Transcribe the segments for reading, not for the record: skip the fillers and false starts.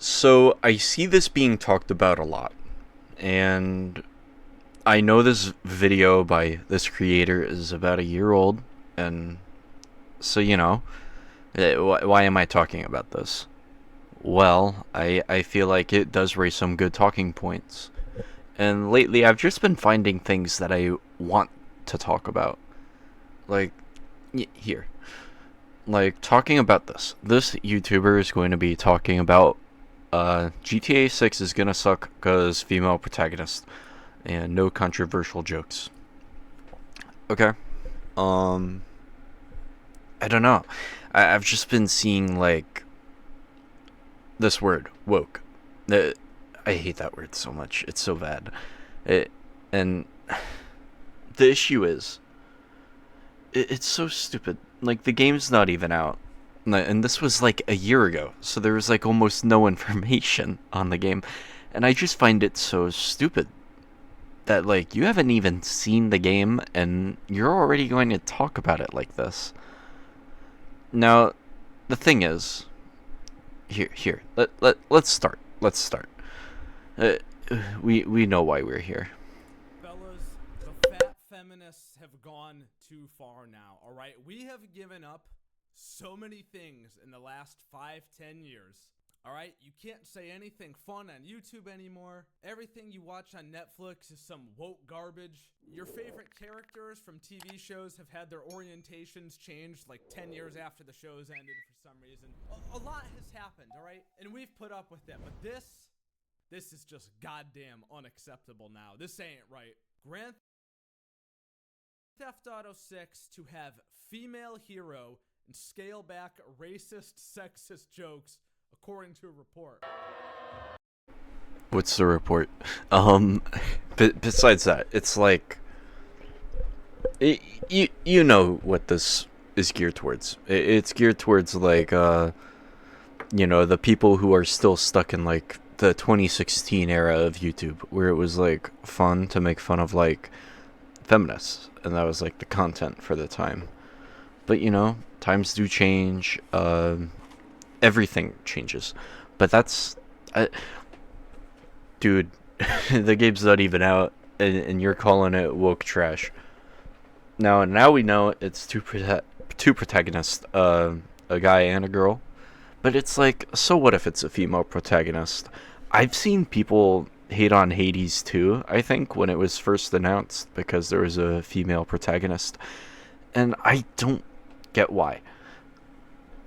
So I see this being talked about a lot, and I know this video by this creator is about a year old, and so why am I talking about this? Well, I feel like it does raise some good talking points, and lately I've just been finding things that I want to talk about, like here, like talking about this. This YouTuber is going to be talking about GTA 6 is gonna suck because female protagonist and no controversial jokes. Okay. Um, I don't know. I've just been seeing like this word woke. Uh, I hate that word so much. It's so bad. It and the issue is it's so stupid. Like the game's not even out. And this was like a year ago, so there was like almost no information on the game, and I just find it so stupid that like you haven't even seen the game and you're already going to talk about it like this. Now, the thing is, let's start. Let's start. Uh, we know why we're here. Fellas, the fat feminists have gone too far now, all right? We have given up so many things in the last 5, 10 years. All right, you can't say anything fun on YouTube anymore. Everything you watch on Netflix is some woke garbage. Your favorite characters from TV shows have had their orientations changed like 10 years after the shows ended for some reason. A lot has happened, all right? And we've put up with it. But this is just goddamn unacceptable now. This ain't right. Grand Theft Auto 6 to have female hero and scale back racist, sexist jokes, according to a report. What's the report? Besides that, it's like you know what this is geared towards. It's geared towards like the people who are still stuck in like the 2016 era of YouTube, where it was like fun to make fun of like feminists, and that was like the content for the time. But times do change. Everything changes, but dude, the game's not even out, and you're calling it woke trash. Now we know it's two protagonists, a guy and a girl. But it's like, so what if it's a female protagonist? I've seen people hate on Hades too, I think, when it was first announced because there was a female protagonist. And I don't get why.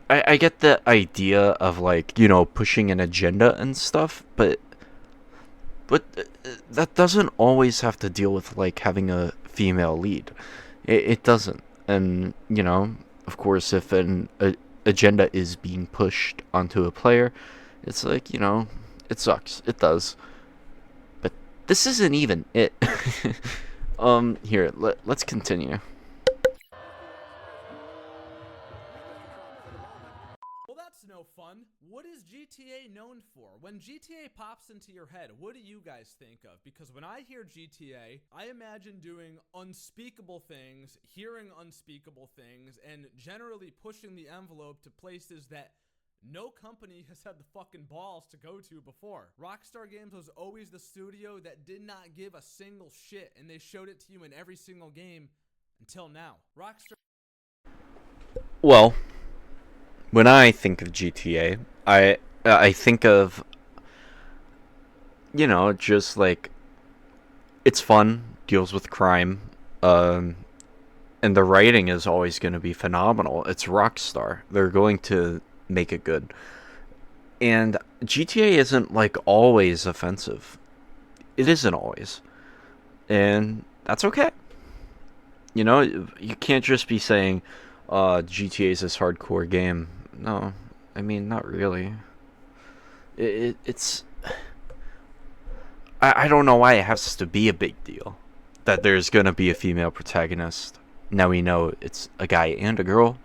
I get the idea of like, pushing an agenda and stuff, but that doesn't always have to deal with like having a female lead. It doesn't. And, of course, if an agenda is being pushed onto a player, it's like, it sucks. It does. But this isn't even it. Let's continue. Well, that's no fun. What is GTA known for? When GTA pops into your head, what do you guys think of? Because when I hear GTA, I imagine doing unspeakable things, hearing unspeakable things, and generally pushing the envelope to places that no company has had the fucking balls to go to before. Rockstar Games was always the studio that did not give a single shit, and they showed it to you in every single game until now. Rockstar. Well, when I think of GTA, I think of just like it's fun, deals with crime, um, and the writing is always going to be phenomenal. It's Rockstar; they're going to make it good. And GTA isn't like always offensive. It isn't always, and that's okay. You can't just be saying, GTA is this hardcore game." No, I mean not really. It's I don't know why it has to be a big deal that there's gonna be a female protagonist. Now we know it's a guy and a girl,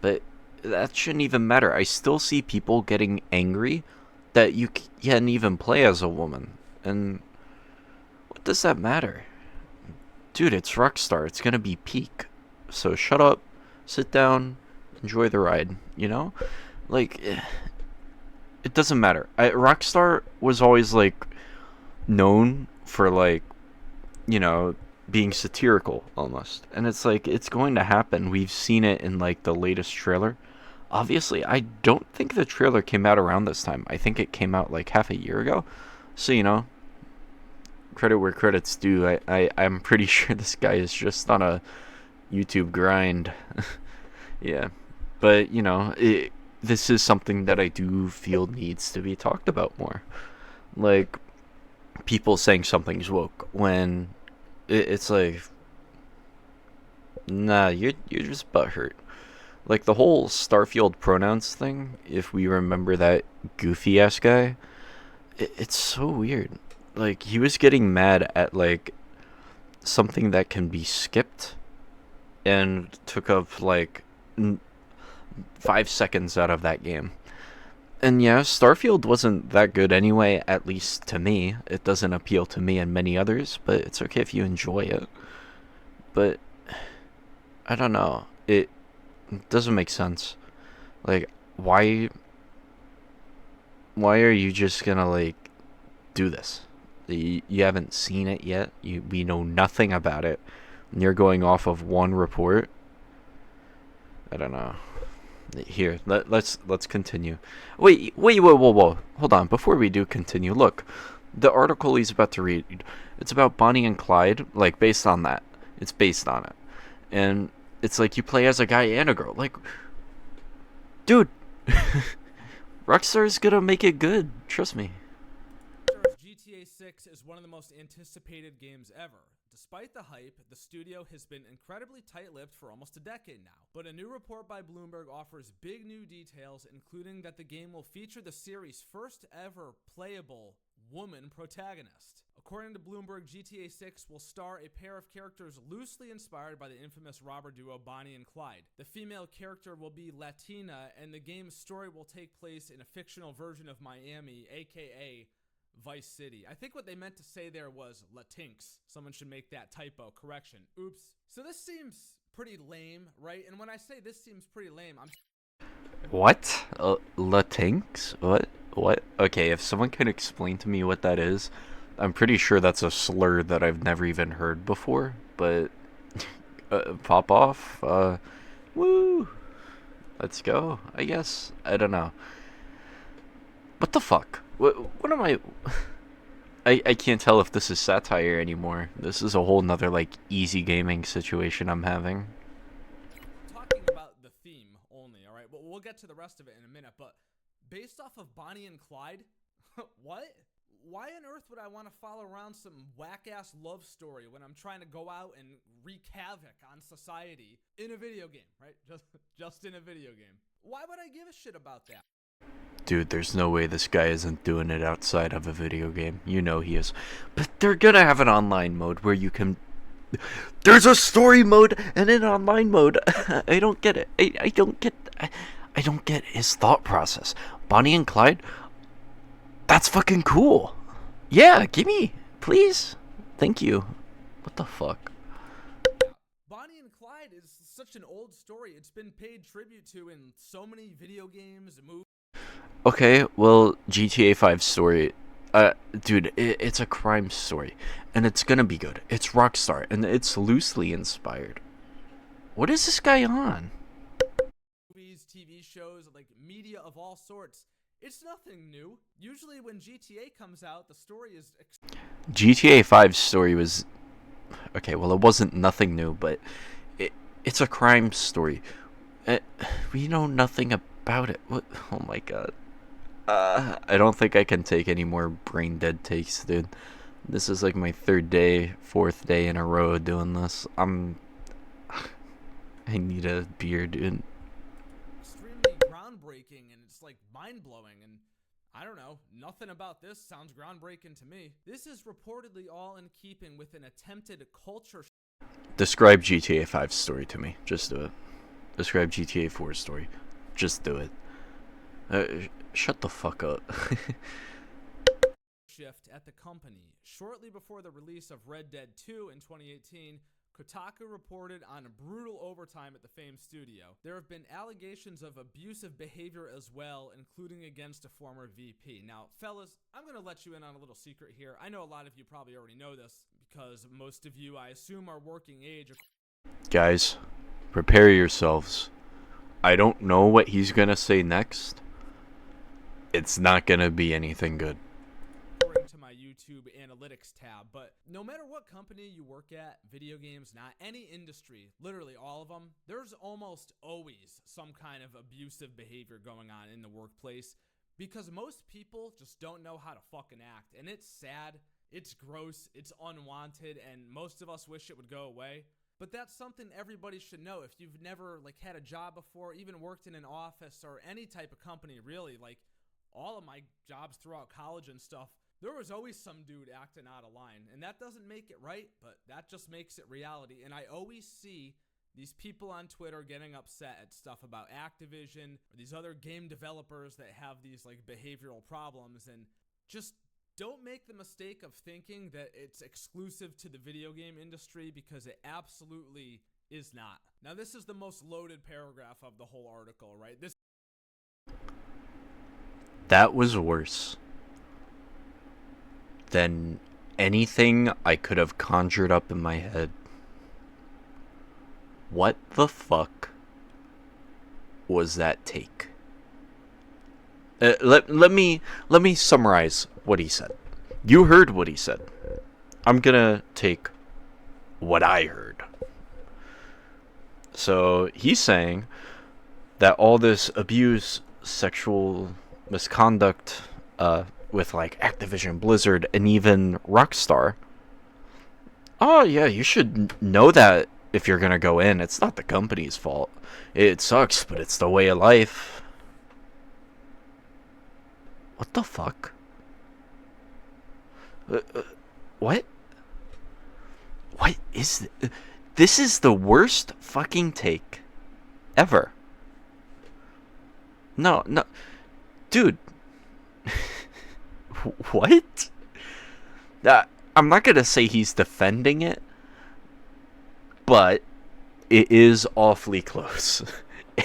but that shouldn't even matter. I still see people getting angry that you can't even play as a woman, and what does that matter? Dude, it's Rockstar. It's gonna be peak. So shut up, sit down, enjoy the ride. You know, like, eh, it doesn't matter. Rockstar was always like known for like, you know, being satirical almost. And it's like it's going to happen. We've seen it in like the latest trailer. Obviously, I don't think the trailer came out around this time. I think it came out like half a year ago. So, you know, credit where credit's due. I'm pretty sure this guy is just on a YouTube grind. Yeah. But, you know, this is something that I do feel needs to be talked about more. Like, people saying something's woke when it's like, nah, you're just butthurt. Like the whole Starfield pronouns thing, if we remember that goofy ass guy, it's so weird. Like he was getting mad at like something that can be skipped and took up like 5 seconds out of that game. And yeah, Starfield wasn't that good anyway, at least to me. It doesn't appeal to me and many others, but it's okay if you enjoy it. But I don't know. It doesn't make sense. Like why are you just gonna like do this? You haven't seen it yet. We know nothing about it. And you're going off of one report. I don't know. Here, let's continue. Whoa. Hold on. Before we do continue, look, the article he's about to read. It's about Bonnie and Clyde. Like based on that. It's based on it, and it's like you play as a guy and a girl. Like, dude, Rockstar's gonna make it good. Trust me. GTA 6 is one of the most anticipated games ever. Despite the hype, the studio has been incredibly tight-lipped for almost a decade now. But a new report by Bloomberg offers big new details, including that the game will feature the series' first ever playable woman protagonist. According to Bloomberg, GTA 6 will star a pair of characters loosely inspired by the infamous robber duo Bonnie and Clyde. The female character will be Latina, and the game's story will take place in a fictional version of Miami, aka Vice City. I think what they meant to say there was Latinx. Someone should make that typo. Correction. Oops. So this seems pretty lame, right? And when I say this seems pretty lame, I'm... What? Latinx? What? Okay, if someone can explain to me what that is, I'm pretty sure that's a slur that I've never even heard before, but pop off. Woo. Let's go, I guess. I don't know. What the fuck? What am I... I can't tell if this is satire anymore. This is a whole nother, like, easy gaming situation I'm having. talking about the theme only, all right? We'll get to the rest of it in a minute, but based off of Bonnie and Clyde, what? Why on earth would I want to follow around some whack-ass love story when I'm trying to go out and wreak havoc on society in a video game, right? Just in a video game. Why would I give a shit about that? Dude, there's no way this guy isn't doing it outside of a video game. You know he is. But they're gonna have an online mode where you can... There's a story mode and an online mode. I don't get it. I don't get his thought process. Bonnie and Clyde? That's fucking cool. Yeah, gimme. Please. Thank you. What the fuck? Bonnie and Clyde is such an old story. It's been paid tribute to in so many video games, movies. Okay, well, GTA 5 story, dude, it's a crime story, and it's gonna be good. It's Rockstar, and it's loosely inspired. What is this guy on? Movies, TV shows, like media of all sorts. It's nothing new. Usually when GTA comes out, the story is... GTA 5's story was... Okay, well, it wasn't nothing new, but it's a crime story. We know nothing about it. What? Oh my god. I don't think I can take any more brain dead takes, dude. This is like my fourth day in a row doing this. I need a beer, dude. extremely groundbreaking and it's like mind-blowing, and I don't know, nothing about this sounds groundbreaking to me. This is reportedly all in keeping with an attempted culture... Describe GTA 5's story to me. Just do it. Describe GTA 4's story. Just do it. Shut the fuck up. shift at the company. Shortly before the release of Red Dead 2 in 2018, Kotaku reported on brutal overtime at the famed studio. There have been allegations of abusive behavior as well, including against a former VP. Now, fellas, I'm going to let you in on a little secret here. I know a lot of you probably already know this because most of you, I assume, are working age. Guys, prepare yourselves. I don't know what he's gonna say next. It's not gonna be anything good. According to my YouTube analytics tab, but no matter what company you work at, video games, not any industry, literally all of them, there's almost always some kind of abusive behavior going on in the workplace because most people just don't know how to fucking act. And it's sad, it's gross, it's unwanted, and most of us wish it would go away. But that's something everybody should know. If you've never had a job before, even worked in an office or any type of company, really, all of my jobs throughout college and stuff, there was always some dude acting out of line. And that doesn't make it right, but that just makes it reality. And I always see these people on Twitter getting upset at stuff about Activision or these other game developers that have these behavioral problems. And just don't make the mistake of thinking that it's exclusive to the video game industry because it absolutely is not. Now, this is the most loaded paragraph of the whole article, right? That was worse than anything I could have conjured up in my head. What the fuck was that take? Let me summarize what he said. You heard what he said. I'm gonna take what I heard. So he's saying that all this abuse, sexual misconduct, with Activision, Blizzard, and even Rockstar. Oh yeah, you should know that if you're gonna go in. It's not the company's fault. It sucks, but it's the way of life. What the fuck? What? What is this? This is the worst fucking take ever. No, dude. What? I'm not gonna say he's defending it, but it is awfully close.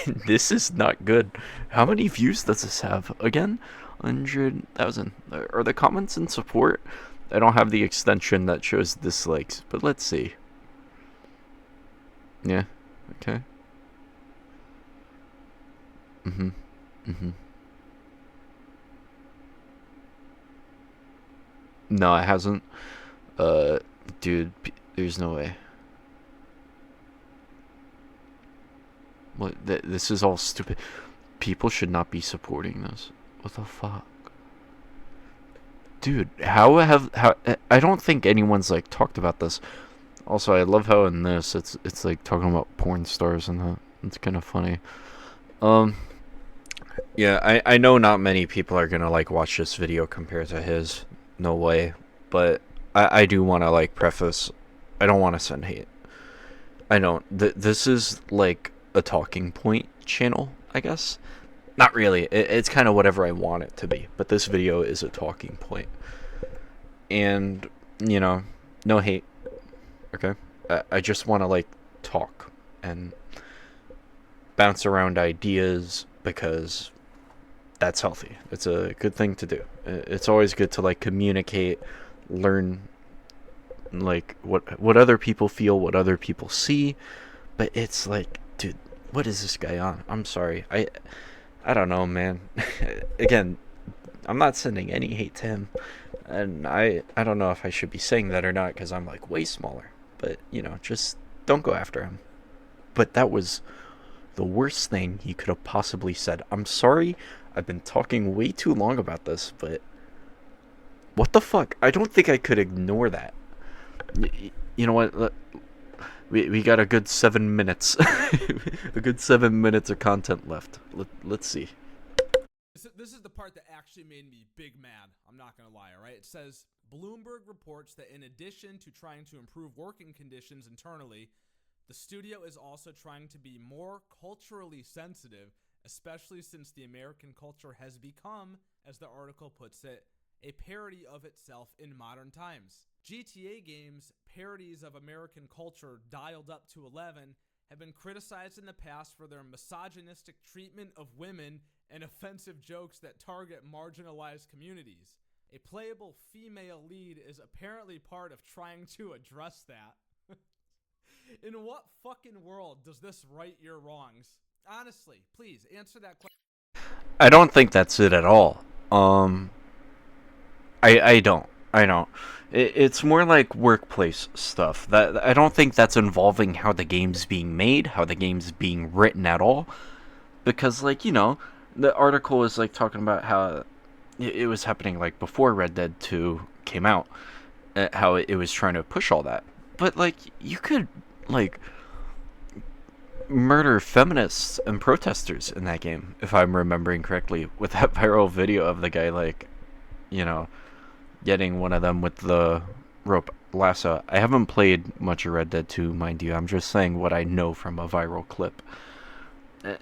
And this is not good. How many views does this have? Again? 100,000. Are the comments in support? I don't have the extension that shows dislikes, but let's see. Yeah, okay. No, it hasn't. Dude, there's no way. What? This is all stupid. People should not be supporting this. What the fuck? Dude, how I don't think anyone's talked about this. Also, I love how in this it's talking about porn stars and that. It's kind of funny. Yeah, I know not many people are gonna watch this video compared to his. No way. But I do want to preface. I don't want to send hate. I don't. This is a talking point channel, I guess. Not really. It's kind of whatever I want it to be. But this video is a talking point. And, no hate. Okay? I just want to, talk and bounce around ideas because that's healthy. It's a good thing to do. It's always good to, communicate, learn, what other people feel, what other people see. But it's dude, what is this guy on? I'm sorry. I don't know, man. Again, I'm not sending any hate to him. And I don't know if I should be saying that or not because I'm way smaller. But, just don't go after him. But that was the worst thing he could have possibly said. I'm sorry. I've been talking way too long about this, but what the fuck? I don't think I could ignore that. You know what? We got a good 7 minutes. A good 7 minutes of content left. Let's see. This is the part that actually made me big mad. I'm not going to lie, all right? It says, Bloomberg reports that in addition to trying to improve working conditions internally, the studio is also trying to be more culturally sensitive, especially since the American culture has become, as the article puts it, a parody of itself in modern times. GTA games, parodies of American culture dialed up to 11, have been criticized in the past for their misogynistic treatment of women and offensive jokes that target marginalized communities. A playable female lead is apparently part of trying to address that. In what fucking world does this right your wrongs? Honestly, please answer that question. I don't think that's it at all. Um, I don't. I don't. It's more like workplace stuff. That I don't think that's involving how the game's being made, how the game's being written at all. Because, like, the article is like talking about how it was happening like before Red Dead 2 came out, how it was trying to push all that. But like, you could like murder feminists and protesters in that game, if I'm remembering correctly, with that viral video of the guy like, you know, getting one of them with the rope lasso. I haven't played much of Red Dead 2, mind you. I'm just saying what I know from a viral clip.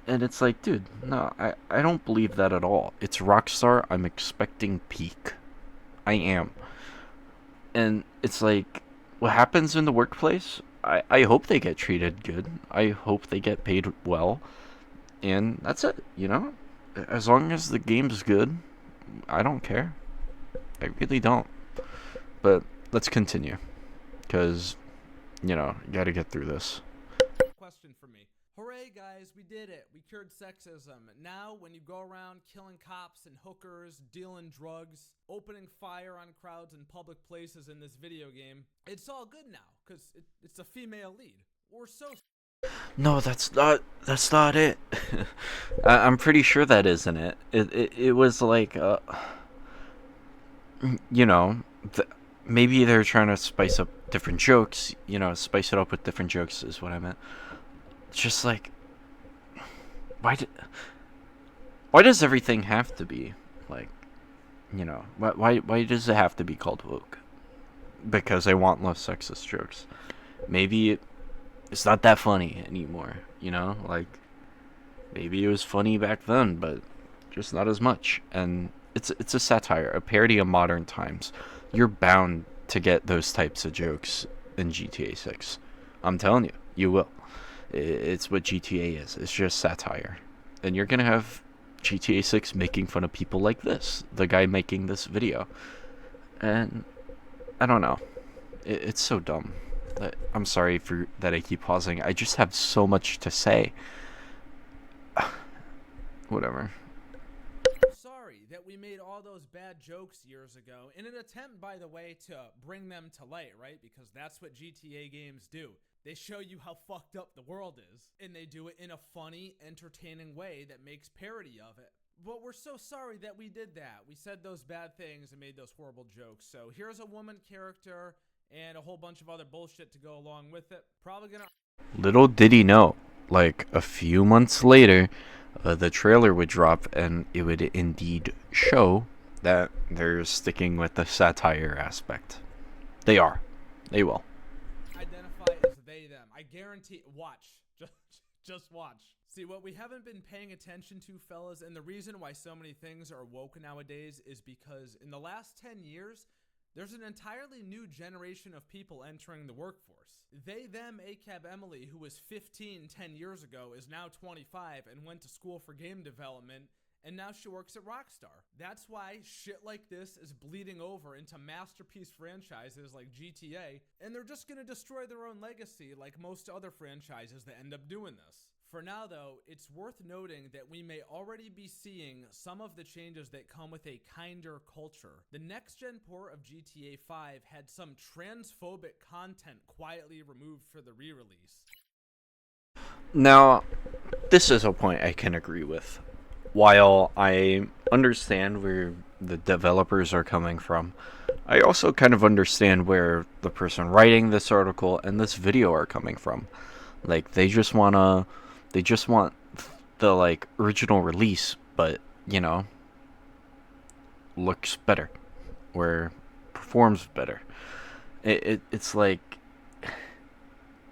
And it's like, dude, no, I don't believe that at all. It's Rockstar. I'm expecting peak. I am. And it's like, what happens in the workplace? I hope they get treated good. I hope they get paid well. And that's it, As long as the game's good, I don't care. I really don't. But let's continue. Because, you gotta get through this. Question for me. Hooray, guys, we did it. We cured sexism. Now, when you go around killing cops and hookers, dealing drugs, opening fire on crowds in public places in this video game, it's all good now, because it's a female lead. We're so... No, that's not it. I'm pretty sure that isn't it. It was like, you know, maybe they're trying to spice up different jokes, spice it up with different jokes is what I meant. It's just like, why does everything have to be like, why does it have to be called woke? Because I want less sexist jokes. Maybe it's not that funny anymore, like maybe it was funny back then, but just not as much. And it's a satire, a parody of modern times. You're bound to get those types of jokes in GTA 6. I'm telling you, you will. It's what GTA is. It's just satire. And you're gonna have GTA 6 making fun of people like this, the guy making this video. And I don't know. It's so dumb. I'm sorry for that I keep pausing. I just have so much to say. Whatever. Sorry that we made all those bad jokes years ago in an attempt, by the way, to bring them to light, right? Because that's what GTA games do. They show you how fucked up the world is, and they do it in a funny, entertaining way that makes parody of it. But we're so sorry that we did that. We said those bad things and made those horrible jokes. So here's a woman character and a whole bunch of other bullshit to go along with it. Probably gonna... Little did he know, like a few months later, the trailer would drop and it would indeed show that they're sticking with the satire aspect. They are. They will. Identify as they, them. I guarantee... Watch. Just watch. See, what we haven't been paying attention to, fellas, and the reason why so many things are woke nowadays is because in the last 10 years, there's an entirely new generation of people entering the workforce. They, them, ACAB Emily, who was 15 10 years ago, is now 25 and went to school for game development, and now she works at Rockstar. That's why shit like this is bleeding over into masterpiece franchises like GTA, and they're just gonna destroy their own legacy like most other franchises that end up doing this. For now, though, it's worth noting that we may already be seeing some of the changes that come with a kinder culture. The next-gen port of GTA 5 had some transphobic content quietly removed for the re-release. Now, this is a point I can agree with. While I understand where the developers are coming from, I also kind of understand where the person writing this article and this video are coming from. Like, they just want the, like, original release, but, looks better. Or performs better. It's like...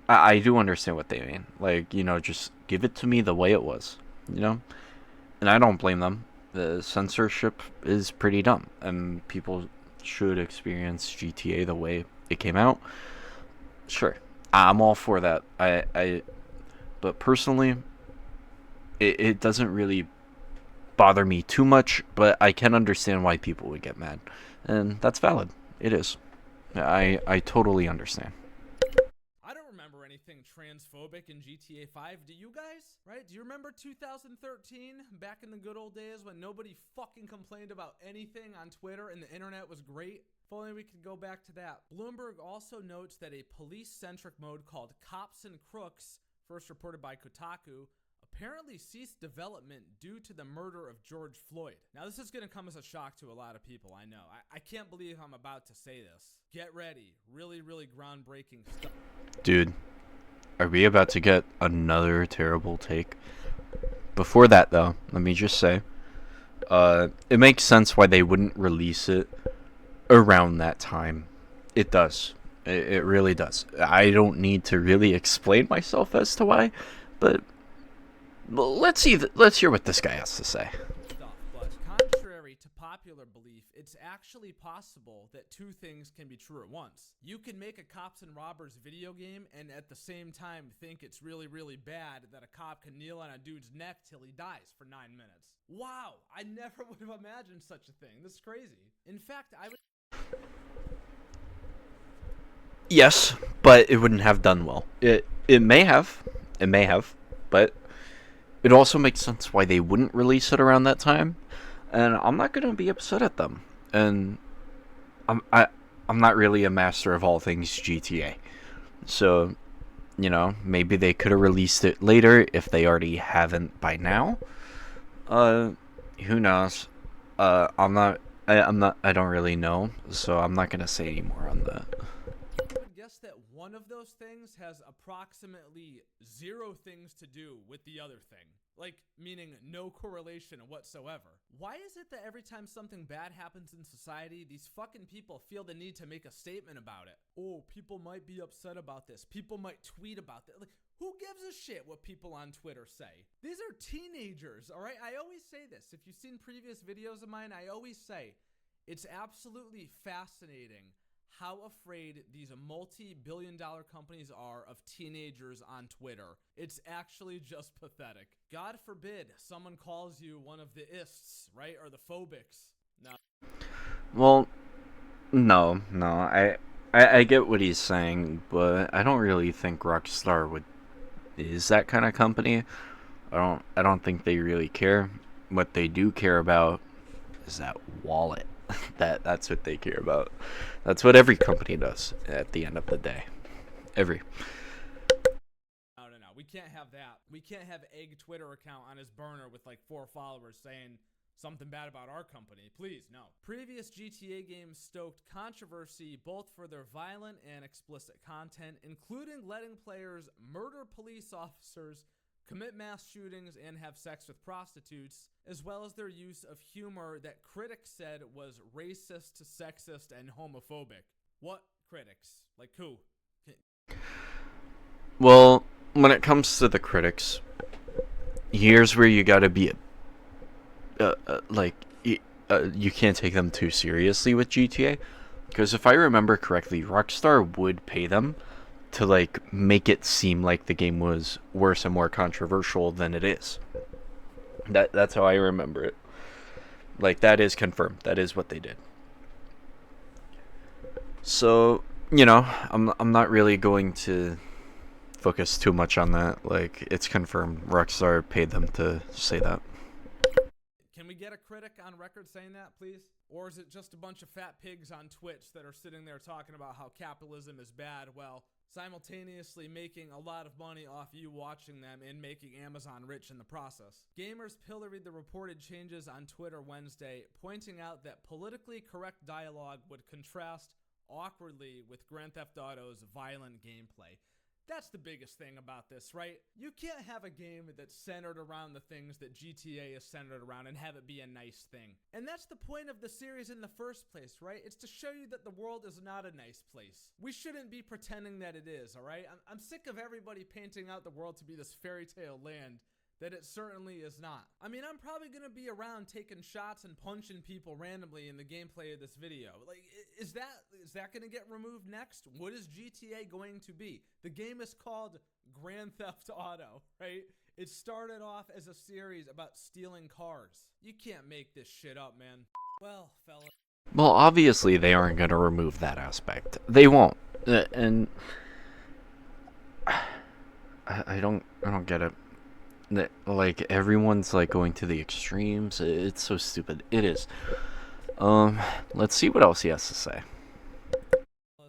I do understand what they mean. Like, just give it to me the way it was, And I don't blame them. The censorship is pretty dumb, and people should experience GTA the way it came out. Sure, I'm all for that. But personally, it doesn't really bother me too much. But I can understand why people would get mad, and that's valid. It is. I totally understand. I don't remember anything transphobic in GTA 5. Do you guys? Right? Do you remember 2013? Back in the good old days when nobody fucking complained about anything on Twitter and the internet was great? If only we could go back to that. Bloomberg also notes that a police-centric mode called Cops and Crooks, first reported by Kotaku, apparently ceased development due to the murder of George Floyd. Now, this is going to come as a shock to a lot of people, I know. I can't believe I'm about to say this. Get ready. Really, really groundbreaking stuff. Dude, are we about to get another terrible take? Before that, though, let me just say, it makes sense why they wouldn't release it around that time. It does. It really does. I don't need to really explain myself as to why, but let's see. Let's hear what this guy has to say. Stuff, but contrary to popular belief, it's actually possible that two things can be true at once. You can make a cops and robbers video game and at the same time think it's really, really bad that a cop can kneel on a dude's neck till he dies for 9 minutes. Wow, I never would have imagined such a thing. This is crazy. In fact, I would. Yes, but it wouldn't have done well. It may have. It may have, but it also makes sense why they wouldn't release it around that time. And I'm not gonna be upset at them. And I'm I I'm not really a master of all things GTA. So, maybe they could have released it later if they already haven't by now. Uh, who knows? I don't really know, so I'm not gonna say any more on that. would guess that one of those things has approximately zero things to do with the other thing. Like, meaning no correlation whatsoever. Why is it that every time something bad happens in society, these fucking people feel the need to make a statement about it? Oh, people might be upset about this. People might tweet about this. Like, who gives a shit what people on Twitter say? These are teenagers, all right? I always say this. If you've seen previous videos of mine, I always say it's absolutely fascinating how afraid these multi-billion-dollar companies are of teenagers on Twitter. It's actually just pathetic. God forbid someone calls you one of the ists, right? Or the phobics. No. Well, no. I get what he's saying, but I don't really think Rockstar would is that kind of company. I don't think they really care. What they do care about is that wallet. That's what they care about. That's what every company does at the end of the day. Every. No. We can't have that. We can't have Egg Twitter account on his burner with like 4 followers saying something bad about our company. Please, no. Previous GTA games stoked controversy both for their violent and explicit content, including letting players murder police officers, commit mass shootings, and have sex with prostitutes, as well as their use of humor that critics said was racist, sexist, and homophobic. What critics? Like who? Well, when it comes to the critics, here's where you gotta be like you can't take them too seriously with GTA, because if I remember correctly, Rockstar would pay them to like make it seem like the game was worse and more controversial than it is. That's how I remember it. Like that is confirmed. That is what they did. So, I'm not really going to focus too much on that. Like it's confirmed Rockstar paid them to say that. Can we get a critic on record saying that, please? Or is it just a bunch of fat pigs on Twitch that are sitting there talking about how capitalism is bad while simultaneously making a lot of money off you watching them and making Amazon rich in the process? Gamers pilloried the reported changes on Twitter Wednesday, pointing out that politically correct dialogue would contrast awkwardly with Grand Theft Auto's violent gameplay. That's the biggest thing about this, right? You can't have a game that's centered around the things that GTA is centered around and have it be a nice thing. And that's the point of the series in the first place, right? It's to show you that the world is not a nice place. We shouldn't be pretending that it is, all right? I'm sick of everybody painting out the world to be this fairy tale land that it certainly is not. I mean, I'm probably going to be around taking shots and punching people randomly in the gameplay of this video. Like, is that going to get removed next? What is GTA going to be? The game is called Grand Theft Auto, right? It started off as a series about stealing cars. You can't make this shit up, man. Well, fella. Well, obviously they aren't going to remove that aspect. They won't. And I don't get it. Like, everyone's like going to the extremes. It's so stupid. It is. Let's see what else he has to say.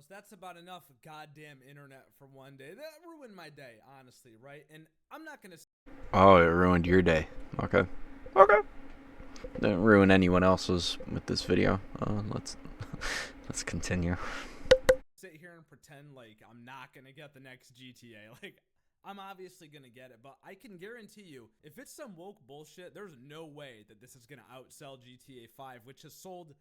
That's about enough goddamn internet for one day. That ruined my day, honestly, right? And I'm not gonna. Oh, it ruined your day. Okay. Didn't ruin anyone else's with this video. Let's continue. Sit here and pretend like I'm not gonna get the next GTA. Like, I'm obviously gonna get it, but I can guarantee you, if it's some woke bullshit, there's no way that this is gonna outsell GTA 5, which has sold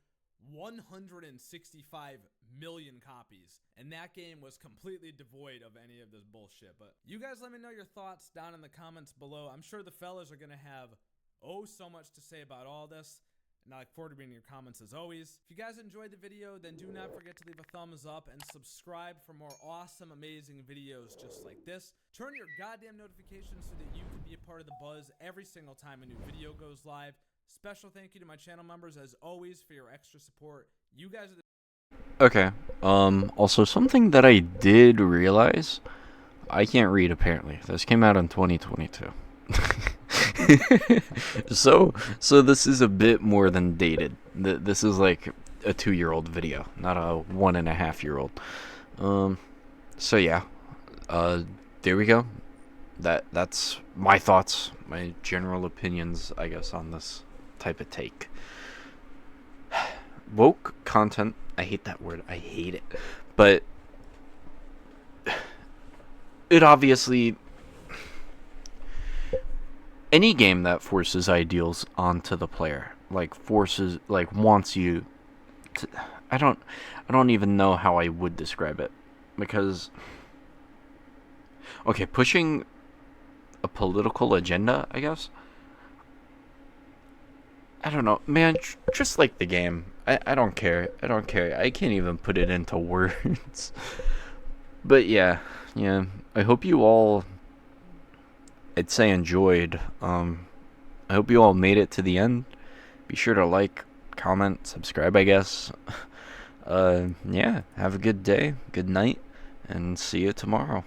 165 million copies, and that game was completely devoid of any of this bullshit. But you guys let me know your thoughts down in the comments below. I'm sure the fellas are gonna have so much to say about all this, and I look forward to reading your comments as always. If you guys enjoyed the video, then do not forget to leave a thumbs up and subscribe for more awesome, amazing videos just like this. Turn your goddamn notifications so that you can be a part of the buzz every single time a new video goes live. Special thank you to my channel members as always for your extra support. You guys are the Okay. Also, something that I did realize, I can't read apparently. This came out in 2022. so this is a bit more than dated. This is like a 2-year-old video, not a 1.5-year-old. So yeah. There we go. That's my thoughts, my general opinions, I guess, on this type of take. Woke content, I hate that word, I hate it, but it obviously, any game that forces ideals onto the player, like wants you to, I don't even know how I would describe it, because, okay, pushing a political agenda, I guess. I don't know, man, just like the game. I don't care. I can't even put it into words. But yeah. I hope you all, I'd say, enjoyed. I hope you all made it to the end. Be sure to like, comment, subscribe, I guess. Yeah, have a good day, good night, and see you tomorrow.